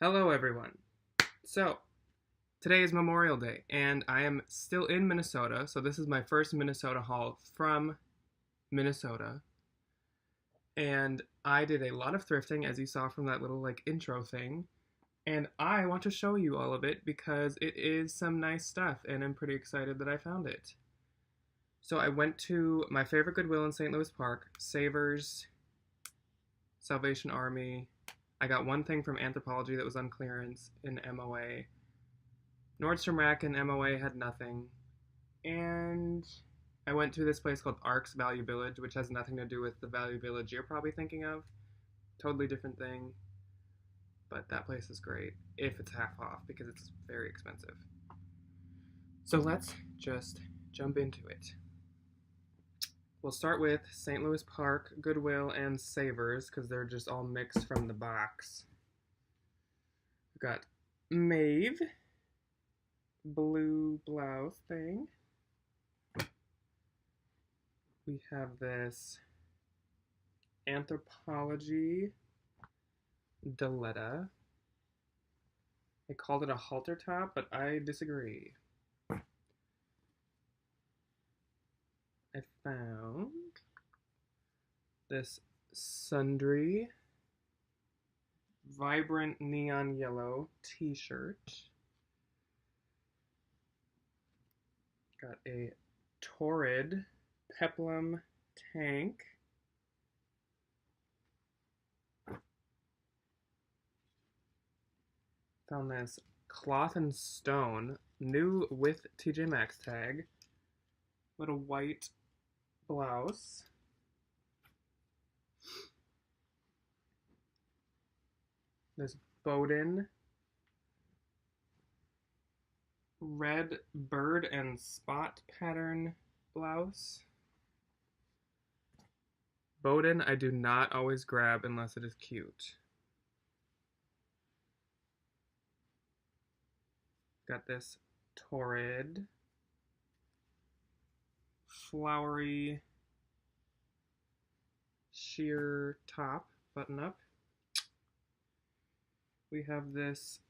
Hello, everyone. So, today is Memorial Day, and I am still in Minnesota. So, this is my first Minnesota haul from Minnesota. And I did a lot of thrifting, as you saw from that little intro thing. And I want to show you all of it because it is some nice stuff, and I'm pretty excited that I found it. So, I went to my favorite Goodwill in St. Louis Park, Savers, Salvation Army. I got one thing from Anthropologie that was on clearance in MOA. Nordstrom Rack and MOA had nothing. And I went to this place called Ark's Value Village, which has nothing to do with the Value Village you're probably thinking of. Totally different thing. But that place is great if it's half off because it's very expensive. So let's just jump into it. We'll start with St. Louis Park, Goodwill, and Savers because they're just all mixed from the box. We've got Maeve, blue blouse thing. We have this Anthropologie Daletta. They called it a halter top, but I disagree. I found this Sundry vibrant neon yellow t-shirt. Got a Torrid peplum tank. Found this Cloth and Stone, new with TJ Maxx tag. Little white blouse. This Bowden red bird and spot pattern blouse. Bowden I do not always grab unless it is cute. Got this Torrid flowery sheer top button up. We have this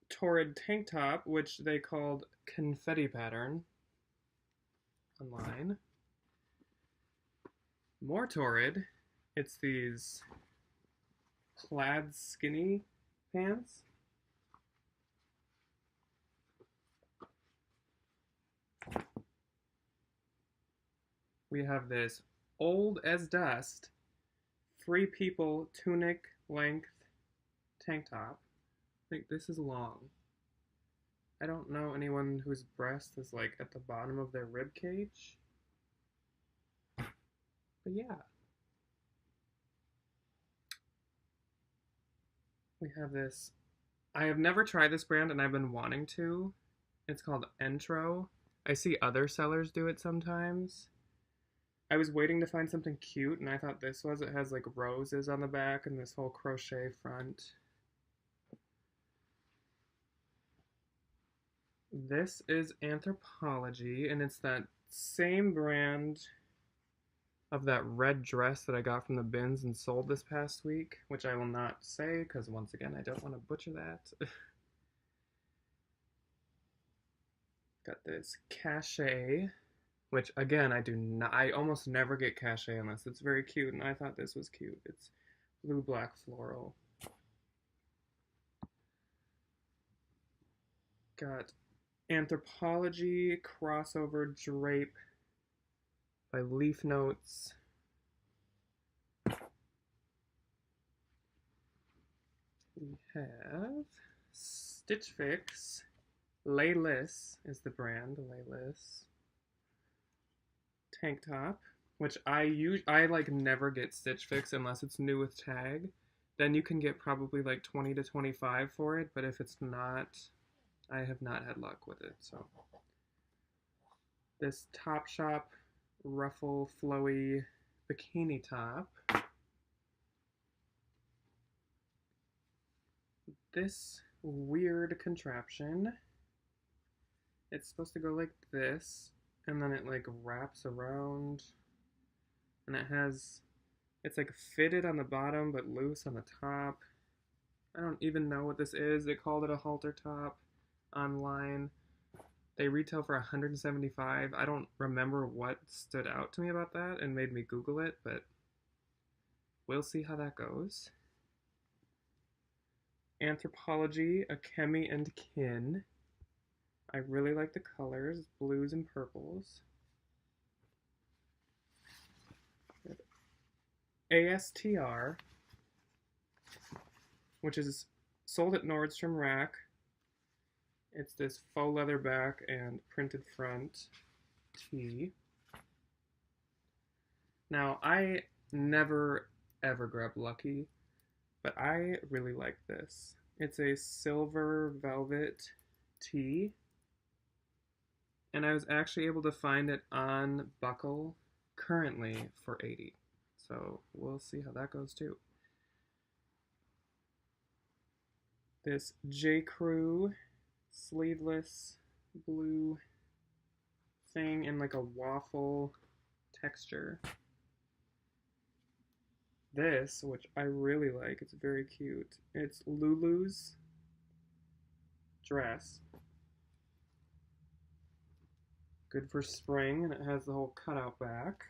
Torrid tank top, which they called confetti pattern online. More Torrid. It's these plaid skinny pants. We have this old as dust Free People tunic length tank top. I think this is long. I don't know anyone whose breast is at the bottom of their rib cage. But yeah. We have this. I have never tried this brand and I've been wanting to. It's called Entro. I see other sellers do it sometimes. I was waiting to find something cute, and I thought this was. It has roses on the back and this whole crochet front. This is Anthropologie, and it's that same brand of that red dress that I got from the bins and sold this past week, which I will not say because once again I don't want to butcher that. Got this cachet. Which, again, I almost never get cachet unless it's very cute, and I thought this was cute. It's blue-black floral. Got Anthropologie crossover drape by Leaf Notes. We have Stitch Fix. Layless is the brand, Layless. Tank top, which I never get Stitch Fix unless it's new with tag. Then you can get probably 20 to 25 for it, but if it's not, I have not had luck with it. So this Topshop ruffle flowy bikini top. This weird contraption. It's supposed to go like this. And then it wraps around, and it's fitted on the bottom but loose on the top. I don't even know what this is. They called it a halter top online. They retail for $175. I don't remember what stood out to me about that and made me Google it, but we'll see how that goes. Anthropologie, a Chemi and Kin. I really like the colors, blues and purples. ASTR, which is sold at Nordstrom Rack. It's this faux leather back and printed front tee. Now, I never ever grab Lucky, but I really like this. It's a silver velvet tee, and I was actually able to find it on Buckle currently for $80. So we'll see how that goes too. This J. Crew sleeveless blue thing in like a waffle texture. This, which I really like, it's very cute. It's Lulu's dress. Good for spring, and it has the whole cutout back.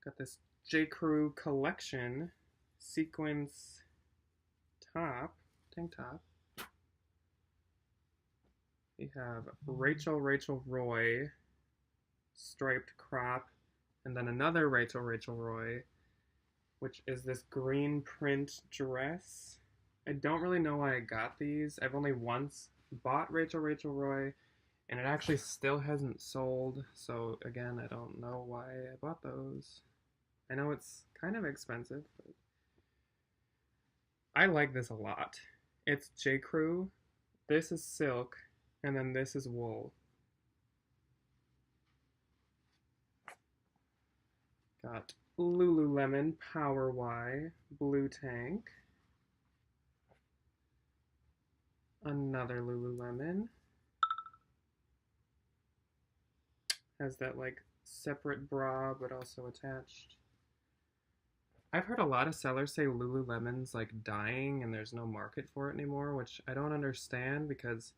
Got this J. Crew collection sequence top, tank top. We have Rachel Roy striped crop, and then another Rachel Roy, which is this green print dress. I don't really know why I got these. I've only once bought Rachel Roy, and it actually still hasn't sold, so again, I don't know why I bought those. I know it's kind of expensive, but I like this a lot. It's J. Crew, this is silk, and then this is wool. Got Lululemon Power Y blue tank. Another Lululemon. Has that like separate bra but also attached. I've heard a lot of sellers say Lululemon's like dying and there's no market for it anymore, which I don't understand because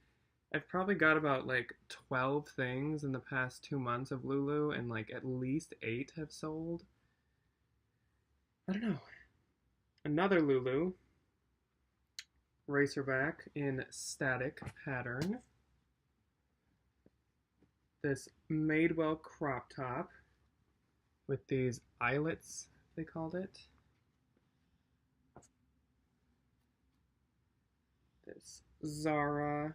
I've probably got about like 12 things in the past 2 months of Lulu, and like at least 8 have sold. I don't know. Another Lulu. Racerback in static pattern. This Madewell crop top with these eyelets, they called it. This Zara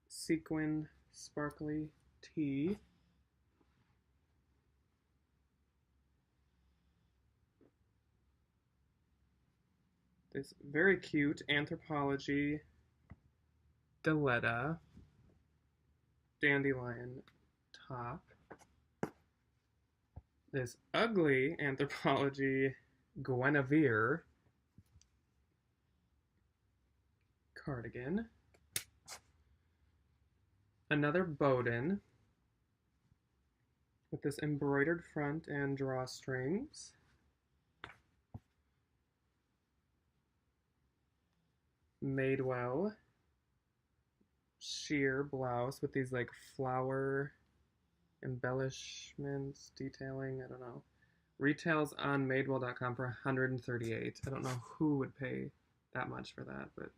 sequin sparkly tee. This very cute Anthropologie Diletta dandelion top. This ugly Anthropologie Guinevere cardigan. Another Bowden with this embroidered front and drawstrings. Madewell sheer blouse with these like flower embellishments, detailing, I don't know. Retails on madewell.com for $138. I don't know who would pay that much for that, but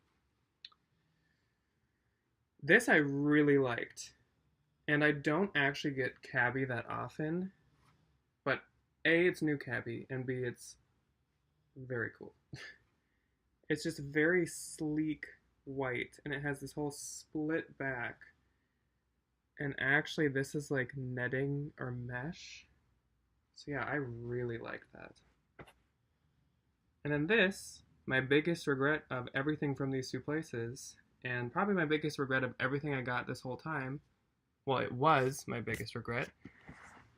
this I really liked. And I don't actually get cabbie that often, but A, it's new cabbie, and B, it's very cool. It's just very sleek white, and it has this whole split back. And actually, this is like netting or mesh. So yeah, I really like that. And then this, my biggest regret of everything from these two places, and probably my biggest regret of everything I got this whole time. Well, it was my biggest regret.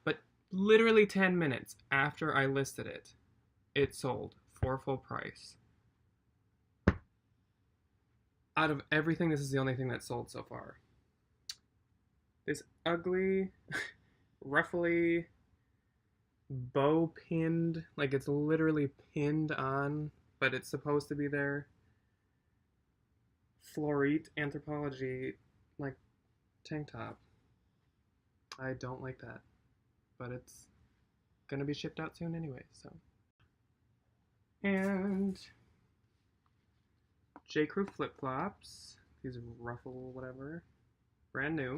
But literally 10 minutes after I listed it, it sold for full price. Out of everything, this is the only thing that sold so far. This ugly, ruffly bow pinned, like it's literally pinned on, but it's supposed to be there. Florite Anthropologie, like tank top. I don't like that, but it's gonna be shipped out soon anyway, so. And J. Crew flip flops, these ruffle whatever, brand new.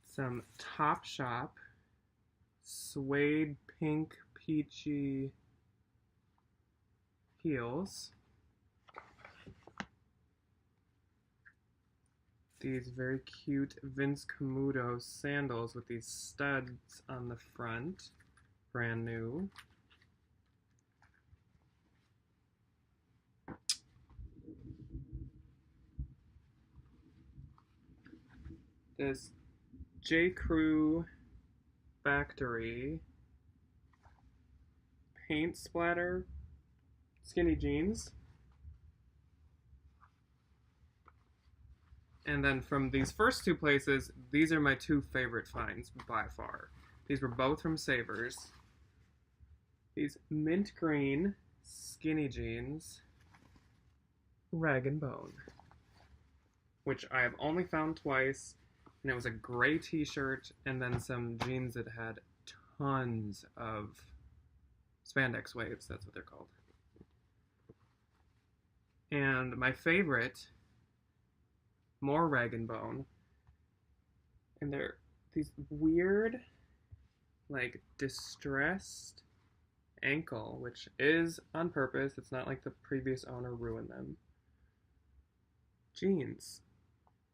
Some Topshop suede pink peachy heels. These very cute Vince Camuto sandals with these studs on the front, brand new. This J. Crew Factory paint splatter skinny jeans. And then from these first two places, these are my two favorite finds by far. These were both from Savers. These mint green skinny jeans, rag and bone, which I have only found twice. And it was a gray t-shirt and then some jeans that had tons of spandex waves. That's what they're called. And my favorite, more rag and bone. And they're these weird, like, distressed ankle, which is on purpose. It's not like the previous owner ruined them. Jeans.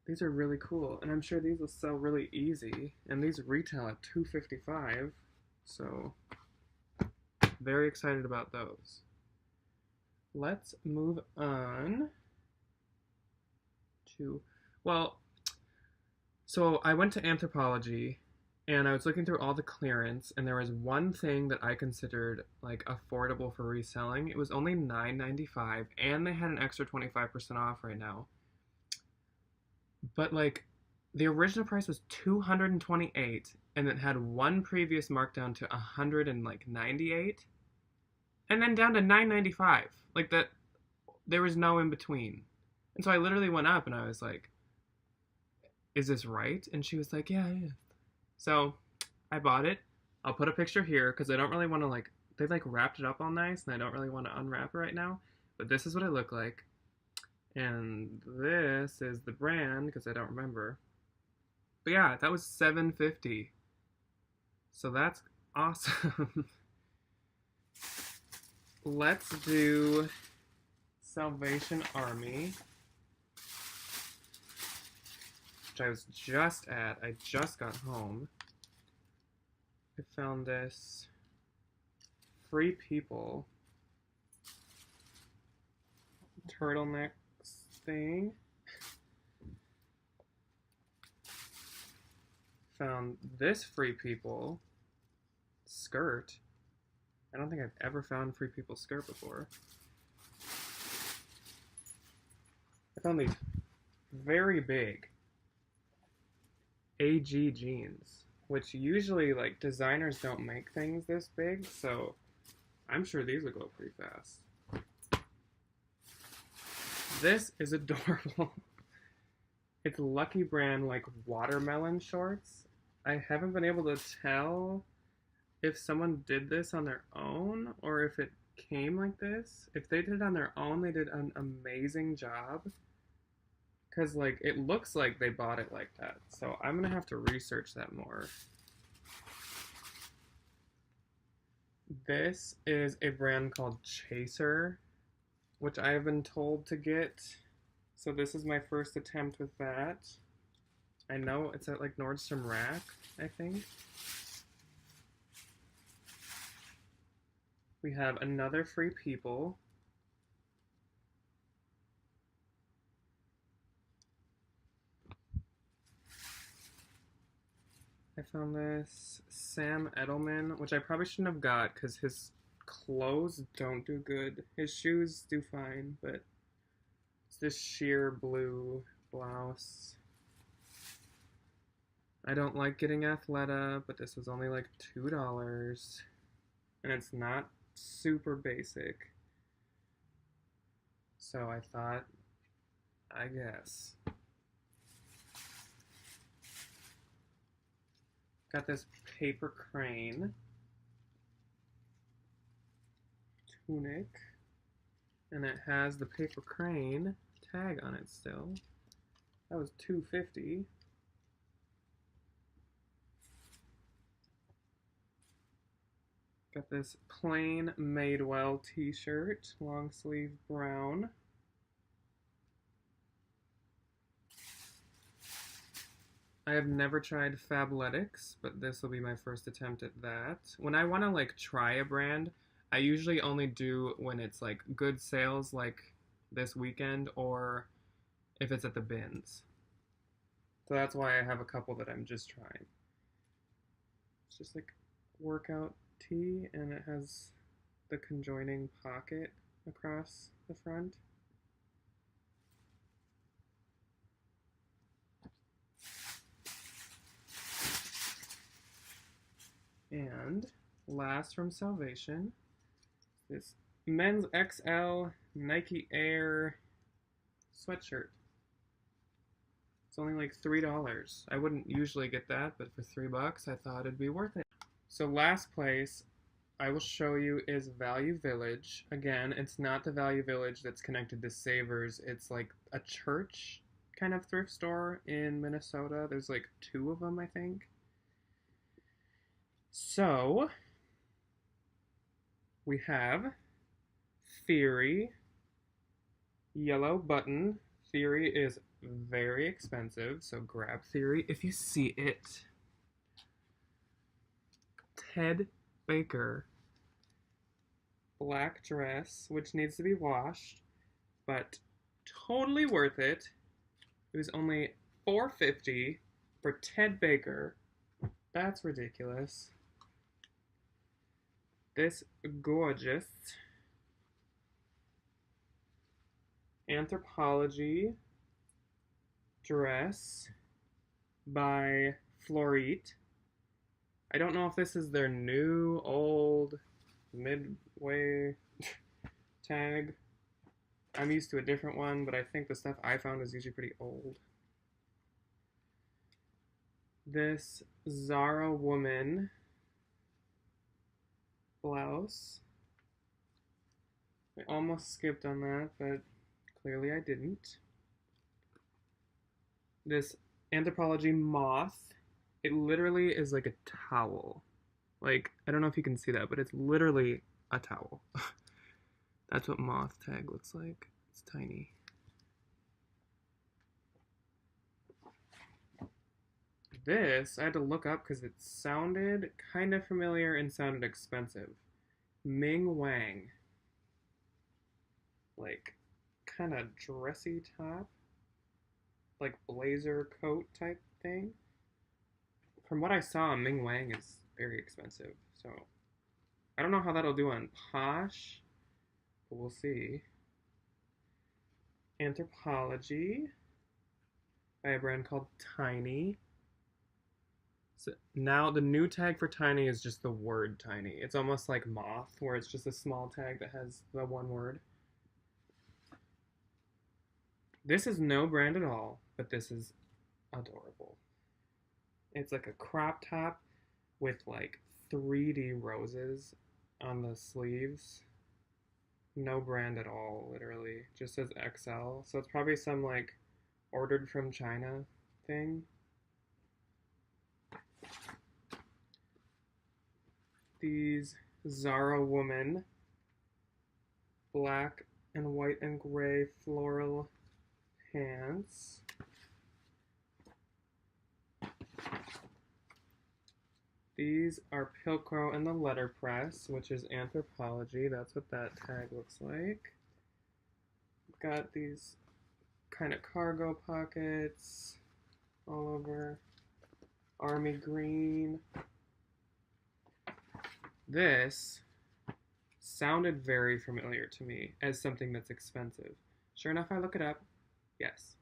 These are really cool, and I'm sure these will sell really easy, and these retail at $2.55, so very excited about those. Let's move on to, well, so I went to Anthropologie, and I was looking through all the clearance, and there was one thing that I considered, like, affordable for reselling. It was only $9.95, and they had an extra 25% off right now. But, like, the original price was $228, and it had one previous markdown to $198, and then down to $9.95. Like, that, there was no in between. And so I literally went up, and I was like, is this right? And she was like, yeah, it is. So I bought it. I'll put a picture here, because I don't really want to, like, they, like, wrapped it up all nice, and I don't really want to unwrap it right now. But this is what it looked like. And this is the brand, because I don't remember. But yeah, that was $7.50. So that's awesome. Let's do Salvation Army, which I was just at. I just got home. I found this Free People turtleneck thing. Found this Free People skirt. I don't think I've ever found Free People skirt before. I found these very big AG jeans, which usually, like, designers don't make things this big, so I'm sure these will go pretty fast. This is adorable. It's Lucky Brand, like, watermelon shorts. I haven't been able to tell if someone did this on their own or if it came like this. If they did it on their own, they did an amazing job. Because, like, it looks like they bought it like that. So I'm going to have to research that more. This is a brand called Chaser, which I have been told to get. So this is my first attempt with that. I know it's at, like, Nordstrom Rack, I think. We have another Free People. I found this Sam Edelman, which I probably shouldn't have got because his clothes don't do good. His shoes do fine, but it's this sheer blue blouse. I don't like getting Athleta, but this was only like $2. And it's not super basic. So I thought, I guess. Got this paper crane tunic, and it has the paper crane tag on it still. That was $2.50. Got this plain Madewell t-shirt, long sleeve brown. I have never tried Fabletics, but this will be my first attempt at that. When I want to like try a brand, I usually only do when it's like good sales like this weekend or if it's at the bins. So that's why I have a couple that I'm just trying. It's just like workout tee, and it has the conjoining pocket across the front. And last from Salvation, this men's XL Nike Air sweatshirt. It's only like $3. I wouldn't usually get that, but for $3, I thought it'd be worth it. So last place I will show you is Value Village. Again, it's not the Value Village that's connected to Savers. It's like a church kind of thrift store in Minnesota. There's like 2 of them, I think. So we have Theory, yellow button. Theory is very expensive, so grab Theory if you see it. Ted Baker, black dress, which needs to be washed, but totally worth it. It was only $4.50 for Ted Baker. That's ridiculous. This gorgeous Anthropologie dress by Florit. I don't know if this is their new, old, midway tag. I'm used to a different one, but I think the stuff I found is usually pretty old. This Zara Woman blouse. I almost skipped on that, but clearly I didn't. This Anthropologie moth. It literally is like a towel. Like, I don't know if you can see that, but it's literally a towel. That's what moth tag looks like. It's tiny. This, I had to look up because it sounded kind of familiar and sounded expensive. Ming Wang. Like, kind of dressy top. Like blazer coat type thing. From what I saw, Ming Wang is very expensive. So, I don't know how that'll do on Posh, but we'll see. Anthropologie by a brand called Tiny. So now the new tag for Tiny is just the word Tiny. It's almost like Moth, where it's just a small tag that has the one word. This is no brand at all, but this is adorable. It's like a crop top with like 3D roses on the sleeves. No brand at all, literally. Just says XL. So it's probably some like ordered from China thing. These Zara Woman black and white and gray floral pants. These are Pilcrow and the Letterpress, which is Anthropologie. That's what that tag looks like. Got these kind of cargo pockets all over. Army green. This sounded very familiar to me as something that's expensive. Sure enough, I look it up. Yes.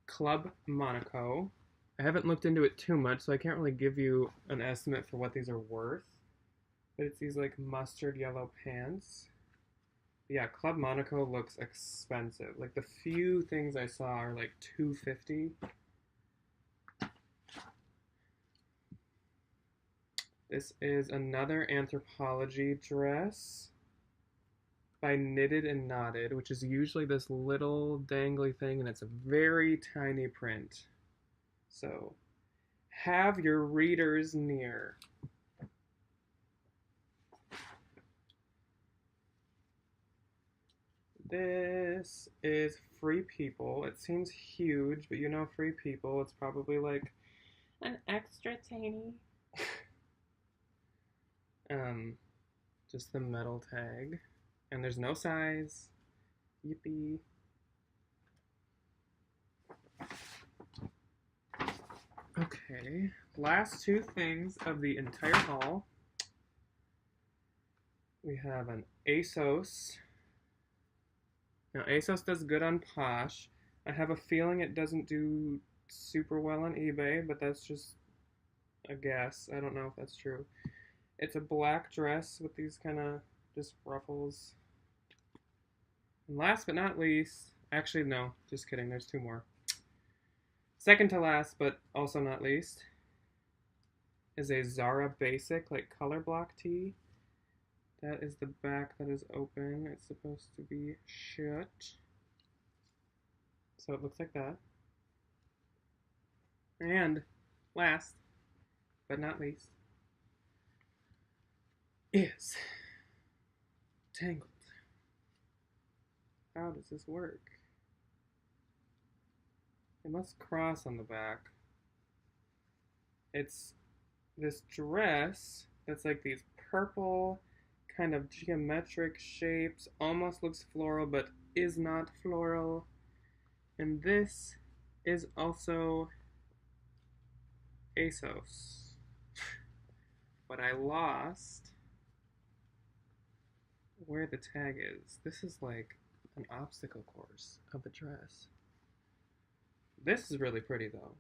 Club Monaco. I haven't looked into it too much, so I can't really give you an estimate for what these are worth. But it's these like mustard yellow pants. Yeah, Club Monaco looks expensive. Like the few things I saw are like $250. This is another Anthropologie dress by Knitted and Knotted, which is usually this little dangly thing, and it's a very tiny print. So have your readers near. This is Free People. It seems huge, but you know Free People, it's probably like an extra tiny. Just the metal tag. And there's no size. Yippee. Okay, last two things of the entire haul. We have an ASOS. Now, ASOS does good on Posh. I have a feeling it doesn't do super well on eBay, but that's just a guess. I don't know if that's true. It's a black dress with these kind of just ruffles. And last but not least, actually no, just kidding, there's two more. Second to last, but also not least, is a Zara basic, like color block tee. That is the back that is open. It's supposed to be shut. So it looks like that. And last, but not least, is Tangled. How does this work? It must cross on the back. It's this dress that's like these purple kind of geometric shapes, almost looks floral but is not floral. And this is also ASOS. But I lost where the tag is. This is like an obstacle course of a dress. This is really pretty though,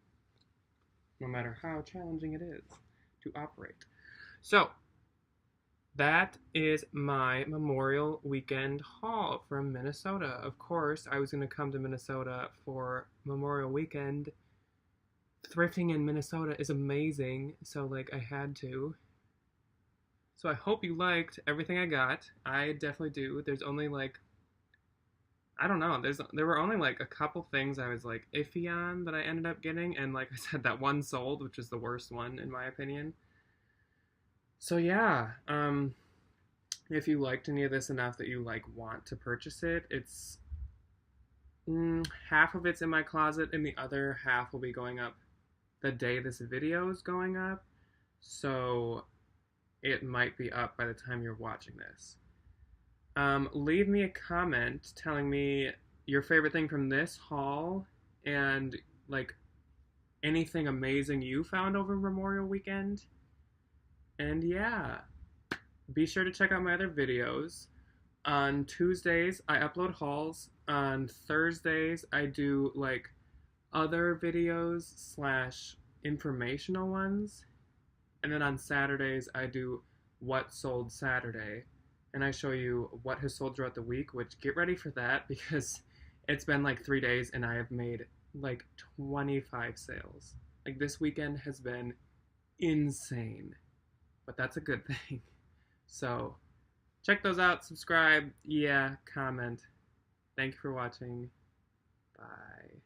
no matter how challenging it is to operate. So, that is my Memorial Weekend haul from Minnesota. Of course, I was going to come to Minnesota for Memorial Weekend. Thrifting in Minnesota is amazing, so like I had to. So I hope you liked everything I got. I definitely do. There's only like, I don't know, there were only like a couple things I was like iffy on that I ended up getting, and like I said, that one sold, which is the worst one in my opinion. So yeah, if you liked any of this enough that you like want to purchase it, it's half of it's in my closet and the other half will be going up the day this video is going up. So it might be up by the time you're watching this. Leave me a comment telling me your favorite thing from this haul and like anything amazing you found over Memorial Weekend. And yeah, be sure to check out my other videos. On Tuesdays, I upload hauls. On Thursdays, I do like other videos slash informational ones. And then on Saturdays, I do what sold Saturday. And I show you what has sold throughout the week, which get ready for that because it's been like 3 days and I have made like 25 sales. Like this weekend has been insane, but that's a good thing. So check those out, subscribe, yeah, comment. Thank you for watching. Bye.